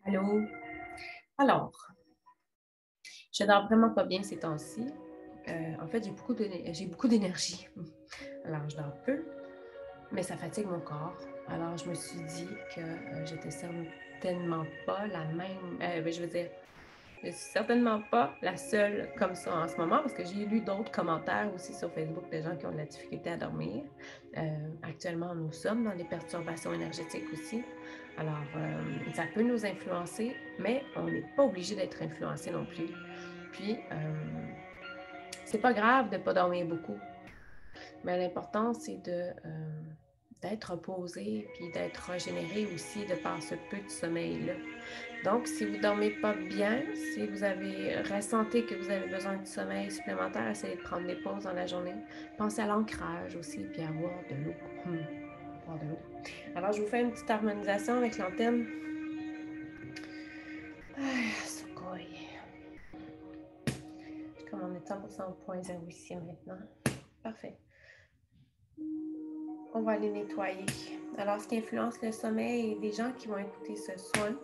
Allô? Alors, je dors vraiment pas bien ces temps-ci. En fait, j'ai beaucoup d'énergie. Alors, je dors peu, mais ça fatigue mon corps. Alors, je me suis dit que j'étais certainement pas la même. Je veux dire, je suis certainement pas la seule comme ça en ce moment parce que j'ai lu d'autres commentaires aussi sur Facebook de gens qui ont de la difficulté à dormir. Actuellement, nous sommes dans des perturbations énergétiques aussi. Alors, ça peut nous influencer, mais on n'est pas obligé d'être influencé non plus. Puis, c'est pas grave de ne pas dormir beaucoup, mais l'important, c'est d'être reposé puis d'être régénéré aussi de par ce peu de sommeil-là. Donc, si vous ne dormez pas bien, si vous avez ressenti que vous avez besoin de sommeil supplémentaire, essayez de prendre des pauses dans la journée. Pensez à l'ancrage aussi, puis à boire de l'eau. Boire de l'eau. Alors, je vous fais une petite harmonisation avec l'antenne. Sukoi. Comme on est 100% au point zéro ici maintenant. Parfait. On va aller nettoyer. Alors, ce qui influence le sommeil des gens qui vont écouter ce soin,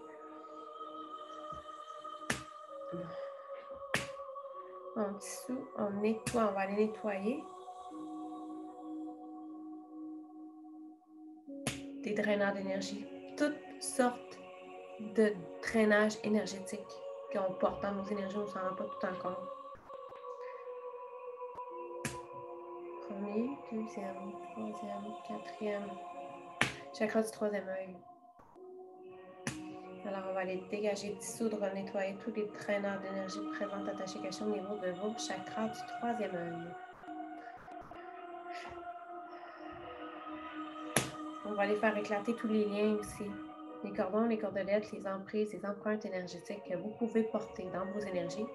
en dessous, on nettoie, on va aller nettoyer des draineurs d'énergie, toutes sortes de drainage énergétique qu'on porte dans nos énergies, on ne s'en rend pas tout en compte. Premier, deuxième, troisième, quatrième, chakra du troisième œil. Alors, on va aller dégager, dissoudre, nettoyer tous les draineurs d'énergie présents attachés cachés au niveau de vos chakras du troisième œil. On va aller faire éclater tous les liens aussi. Les cordons, les cordelettes, les emprises, les empreintes énergétiques que vous pouvez porter dans vos énergies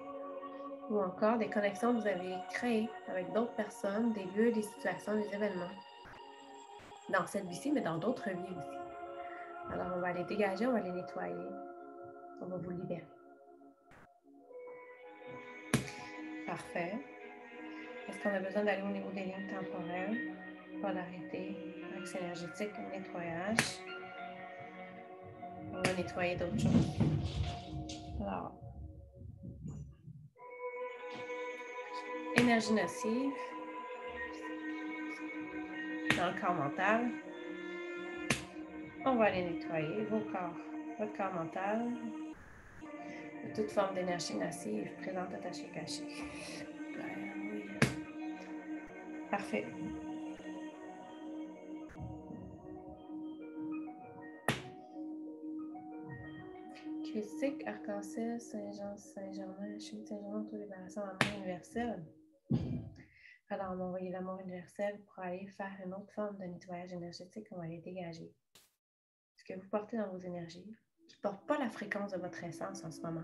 ou encore des connexions que vous avez créées avec d'autres personnes, des lieux, des situations, des événements. Dans cette vie-ci, mais dans d'autres vies aussi. Alors, on va les dégager, on va les nettoyer. On va vous libérer. Parfait. Est-ce qu'on a besoin d'aller au niveau des lignes temporelles? Polarité, axe énergétique, nettoyage. On va nettoyer d'autres choses. Alors, énergie nocive dans le corps mental. On va aller nettoyer votre corps mental de toute forme d'énergie nocive présente, attachée, cachée. Oui. Parfait. Critique, arc-en-ciel, Saint-Jean, Saint-Germain, chimie Saint-Germain, auto-libération, amour universel. Alors, on va envoyer l'amour universel pour aller faire une autre forme de nettoyage énergétique. On va les dégager. Ce que vous portez dans vos énergies, qui ne porte pas la fréquence de votre essence en ce moment,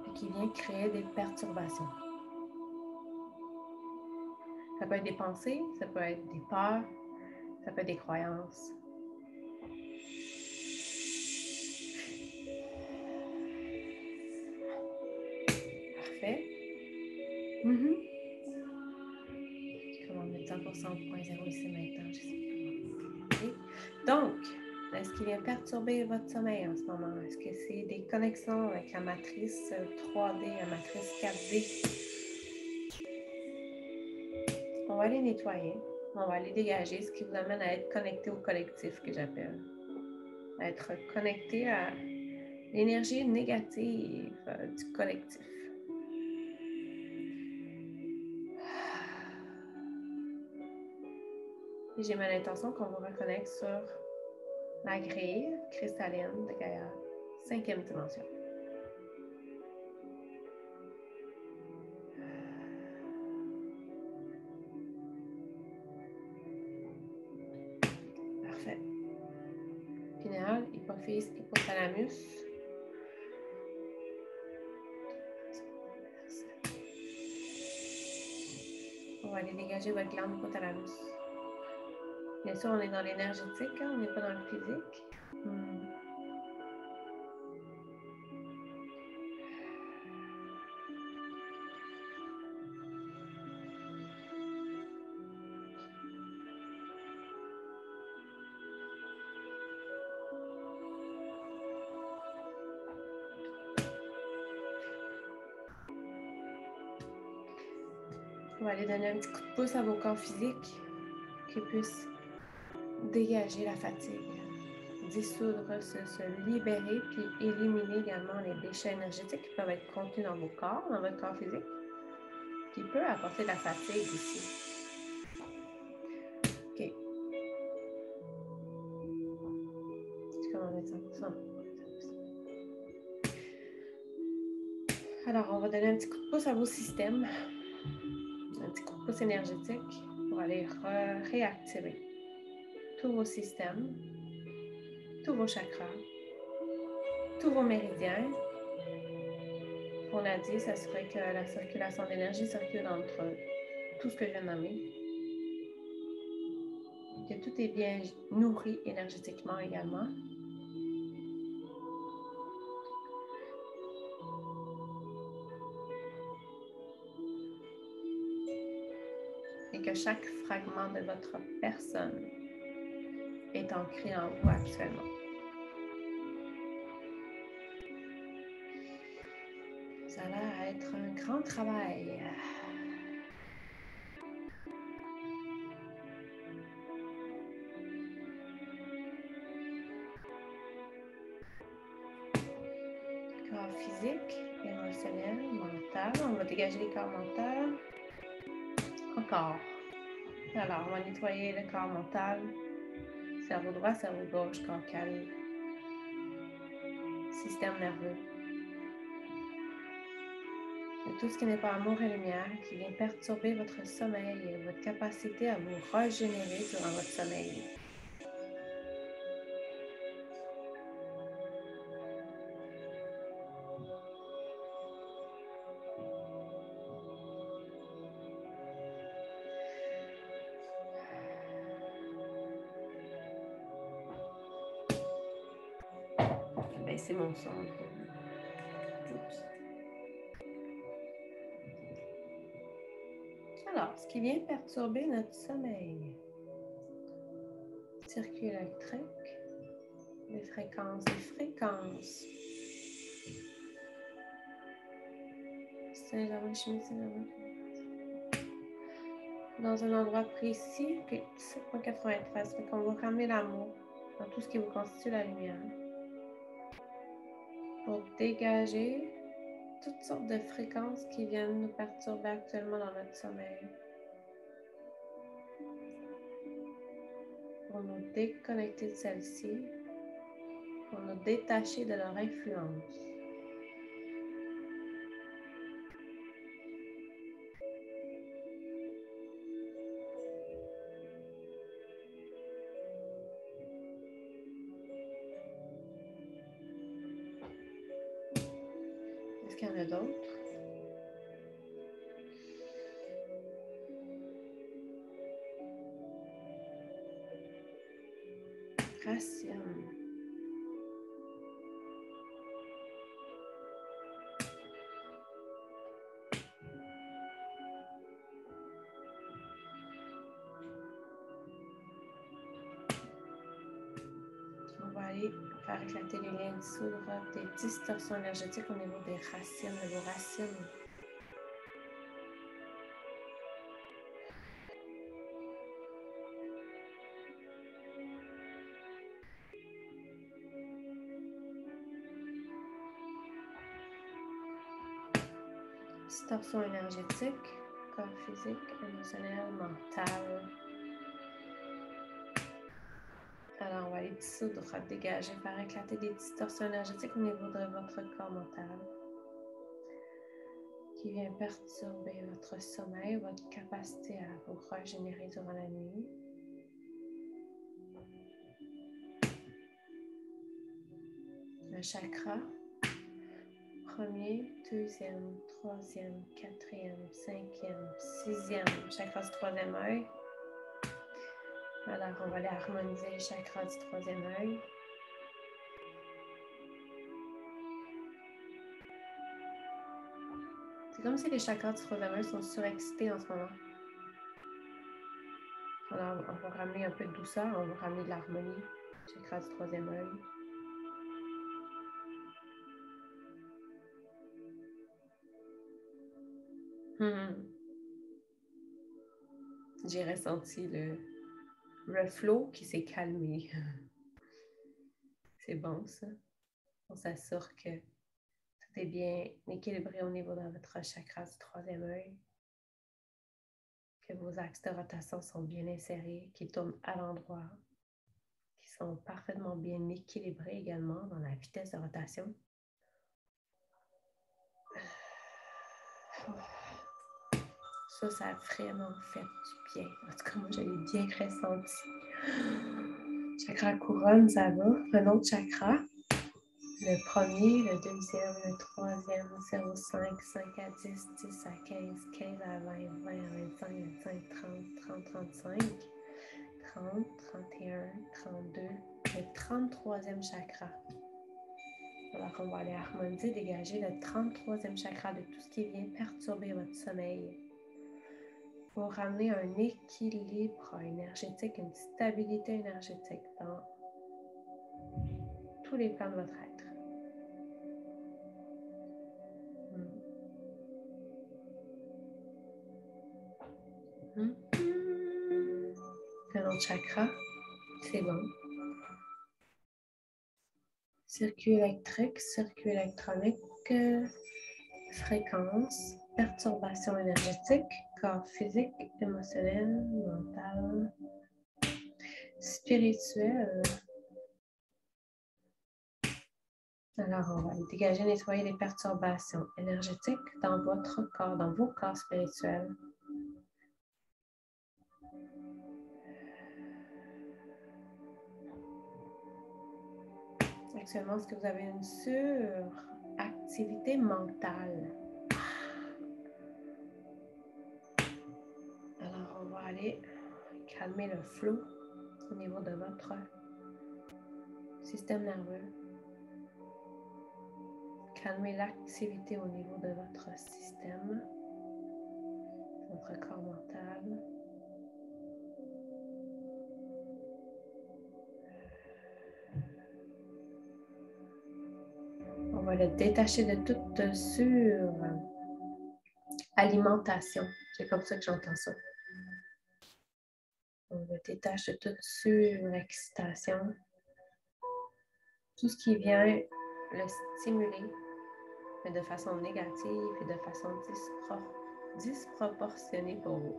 et qui vient créer des perturbations. Ça peut être des pensées, ça peut être des peurs, ça peut être des croyances. Parfait. Comment mettre 100% au point zéro ici maintenant? Je sais pas. Donc, est-ce qu'il vient perturber votre sommeil en ce moment? Est-ce que c'est des connexions avec la matrice 3D, la matrice 4D? On va aller nettoyer. On va aller dégager ce qui vous amène à être connecté au collectif que j'appelle. À être connecté à l'énergie négative du collectif. Et j'ai mon intention qu'on vous reconnecte sur la grille cristalline de Gaïa, 5e dimension. Parfait. Pinéal, hypophyse, hypothalamus. On va aller dégager votre glande hypothalamus. Bien sûr, on est dans l'énergétique, hein? On n'est pas dans le physique. On va aller donner un petit coup de pouce à vos corps physiques qui puissent dégager la fatigue, dissoudre, se libérer, puis éliminer également les déchets énergétiques qui peuvent être contenus dans vos corps, dans votre corps physique, qui peut apporter de la fatigue ici. OK. Comment on met ça? Alors, on va donner un petit coup de pouce à vos systèmes, un petit coup de pouce énergétique pour aller réactiver tous vos systèmes, tous vos chakras, tous vos méridiens. On a dit, s'assurer que la circulation d'énergie circule entre tout ce que je viens de nommer, que tout est bien nourri énergétiquement également. Et que chaque fragment de votre personne est ancré en vous actuellement. Ça a l'air d'être un grand travail. Corps physique, émotionnel, mental. On va dégager les corps mentaux. Encore. Alors, on va nettoyer le corps mental. Cerveau droit, cerveau gauche, corps calme. Système nerveux. De tout ce qui n'est pas amour et lumière, qui vient perturber votre sommeil et votre capacité à vous régénérer durant votre sommeil. C'est mon son. Alors, ce qui vient perturber notre sommeil, circuit électrique, des fréquences, dans un endroit précis, 7.93, fait qu'on va ramener l'amour dans tout ce qui vous constitue la lumière pour dégager toutes sortes de fréquences qui viennent nous perturber actuellement dans notre sommeil. Pour nous déconnecter de celles-ci, pour nous détacher de leur influence. Est-ce qu'il y en a d'autres? Racine. On va aller faire éclater les liens, dissoudre des distorsions énergétiques au niveau des racines, de vos racines. Distorsion énergétique, corps physique, émotionnel, mental. Alors, on va aller dissoudre, dégager, faire éclater des distorsions énergétiques au niveau de votre corps mental qui vient perturber votre sommeil, votre capacité à vous régénérer durant la nuit. Le chakra, premier, deuxième, troisième, quatrième, cinquième, sixième, chakra du troisième œil. Alors, on va aller harmoniser les chakras du troisième œil. C'est comme si les chakras du troisième œil sont surexcités en ce moment. Alors, on va ramener un peu de douceur, on va ramener de l'harmonie. Chakra du troisième œil. j'ai ressenti le flow qui s'est calmé. C'est bon, ça. On s'assure que tout est bien équilibré au niveau de votre chakra du troisième œil, que vos axes de rotation sont bien insérés, qu'ils tournent à l'endroit, qu'ils sont parfaitement bien équilibrés également dans la vitesse de rotation. Ça a vraiment fait du bien. En tout cas, moi, je l'ai bien ressenti. Chakra couronne, ça va. Un autre chakra. Le premier, le deuxième, le troisième, 0,5, 5 à 10, 10 à 15, 15 à 20, 20 à 25, 25, 30, 30, 35, 30, 31, 32, le 33e chakra. Alors, on va aller harmoniser, dégager le 33e chakra de tout ce qui vient perturber votre sommeil pour ramener un équilibre énergétique, une stabilité énergétique dans tous les plans de votre être. Un autre chakra, c'est bon. Circuit électrique, circuit électronique, fréquence, perturbation énergétique, corps physique, émotionnel, mental, spirituel. Alors, on va dégager, nettoyer les perturbations énergétiques dans votre corps, dans vos corps spirituels. Actuellement, est-ce que vous avez une suractivité mentale? Alors, on va aller calmer le flot au niveau de votre système nerveux. Calmer l'activité au niveau de votre système, votre corps mental. On va le détacher de toute suralimentation. C'est comme ça que j'entends ça. On le détache de toute surexcitation. Tout ce qui vient le stimuler, mais de façon négative et de façon disproportionnée pour vous.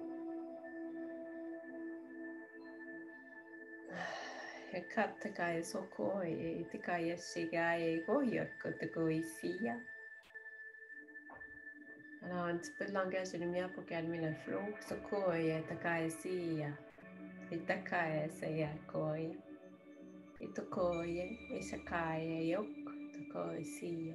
Alors, un petit peu de langage de lumière pour calmer le flow. Sokoya, takaesiya. Itakaeseya koya. Itokoya, isakaya yok, takoesiya.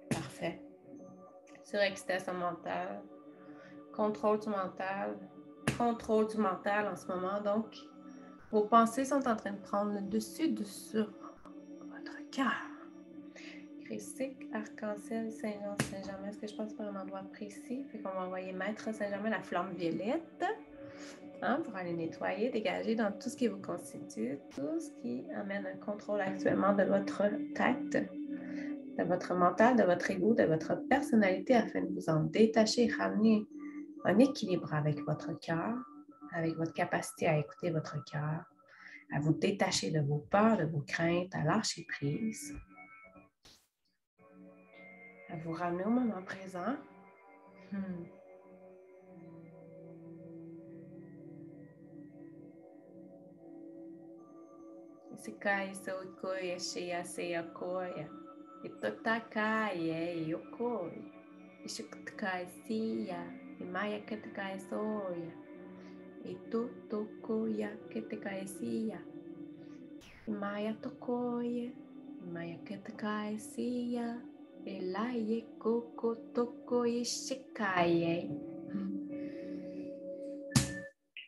Parfait. Surexcitation mentale. Contrôle du mental en ce moment. Donc, vos pensées sont en train de prendre le dessus sur votre cœur. Christique, arc-en-ciel, Saint-Jean, Saint-Germain. Est-ce que je passe par un endroit précis? Fait qu'on va envoyer Maître Saint-Germain la flamme violette pour aller nettoyer, dégager dans tout ce qui vous constitue, tout ce qui amène un contrôle actuellement de votre tête, de votre mental, de votre ego, de votre personnalité afin de vous en détacher et ramener un équilibre avec votre cœur, avec votre capacité à écouter votre cœur, à vous détacher de vos peurs, de vos craintes, à lâcher prise, à vous ramener au moment présent. Sekai sokoya shea seya koya. Itotakaya yokoi. Ishuktakai siya. Imaya ketakai soya. Itotokoya ketakai siya. Imaya tokoya. Imaya ketakai siya. Elaye koko tokoya shikaye.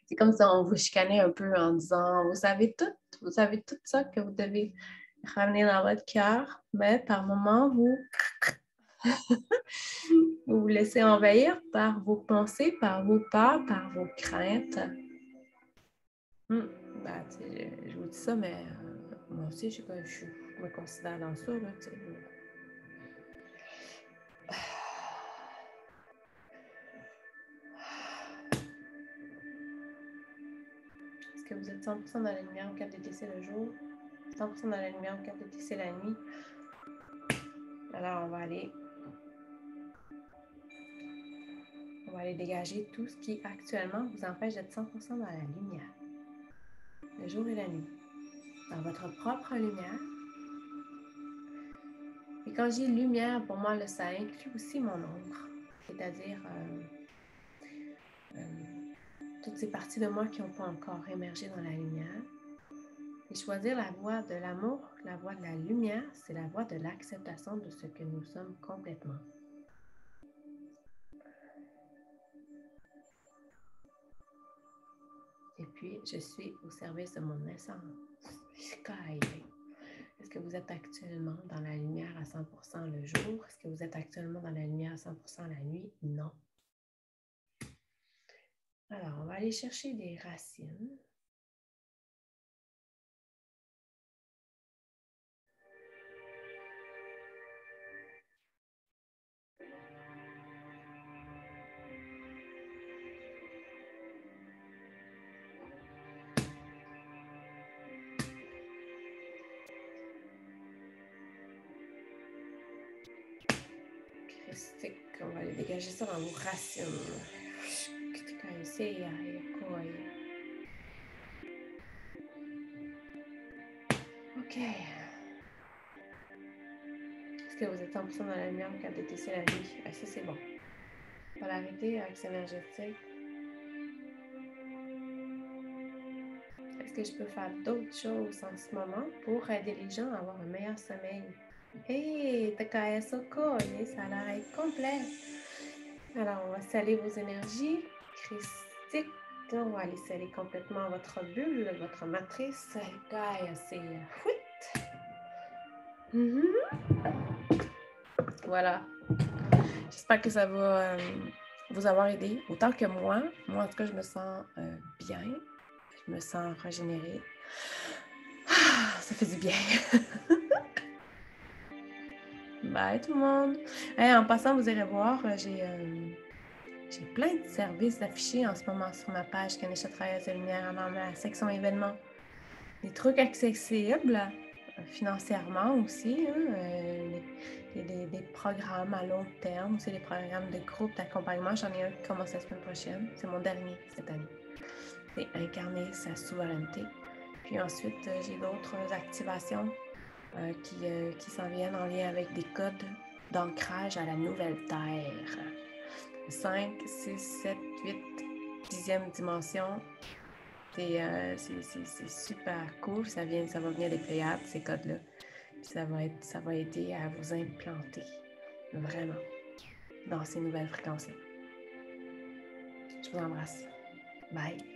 C'est comme si on vous chicanait un peu en disant, vous savez tout ça que vous devez ramener dans votre cœur, mais par moments, vous vous laissez envahir par vos pensées, par vos peurs, par vos craintes. Je vous dis ça, mais moi aussi, je me considère dans ça. Là, que vous êtes 100% dans la lumière au 4 d'été, c'est le jour. 100% dans la lumière au 4 d'été, c'est la nuit. Alors, on va aller dégager tout ce qui actuellement vous empêche d'être 100% dans la lumière. Le jour et la nuit. Dans votre propre lumière. Et quand je dis lumière, pour moi, ça inclut aussi mon ombre. C'est-à-dire toutes ces parties de moi qui n'ont pas encore émergé dans la lumière. Et choisir la voie de l'amour, la voie de la lumière, c'est la voie de l'acceptation de ce que nous sommes complètement. Et puis, je suis au service de mon essence. Sky. Est-ce que vous êtes actuellement dans la lumière à 100% le jour? Est-ce que vous êtes actuellement dans la lumière à 100% la nuit? Non. Alors, on va aller chercher des racines. On va aller dégager ça dans vos racines. OK. Est-ce que vous êtes 100% dans la lumière quand c'est la nuit? Ah, ça, c'est bon. On va l'arrêter avec cette énergétique. Est-ce que je peux faire d'autres choses en ce moment pour aider les gens à avoir un meilleur sommeil? Hey, Takaya Soko, ça a l'air d'être complet. Alors, on va sceller vos énergies. Christique, on va aller sceller complètement votre bulle, votre matrice. Gaia, c'est Voilà. J'espère que ça va vous avoir aidé autant que moi. Moi, en tout cas, je me sens bien. Je me sens régénérée. Ça fait du bien. Bye tout le monde. Hey, en passant, vous irez voir, j'ai plein de services affichés en ce moment sur ma page Ganesha Travailleuse de Lumière dans la section événements. Des trucs accessibles financièrement aussi. Des programmes à long terme. C'est des programmes de groupe d'accompagnement. J'en ai un qui commence la semaine prochaine. C'est mon dernier cette année. C'est incarner sa souveraineté. Puis ensuite, j'ai d'autres activations qui s'en viennent en lien avec des codes d'ancrage à la nouvelle Terre. 5, 6, 7, 8, 10e dimension. C'est super cool. Ça va venir des Pléiades, ces codes-là. Ça va aider à vous implanter vraiment dans ces nouvelles fréquences-là. Je vous embrasse. Bye.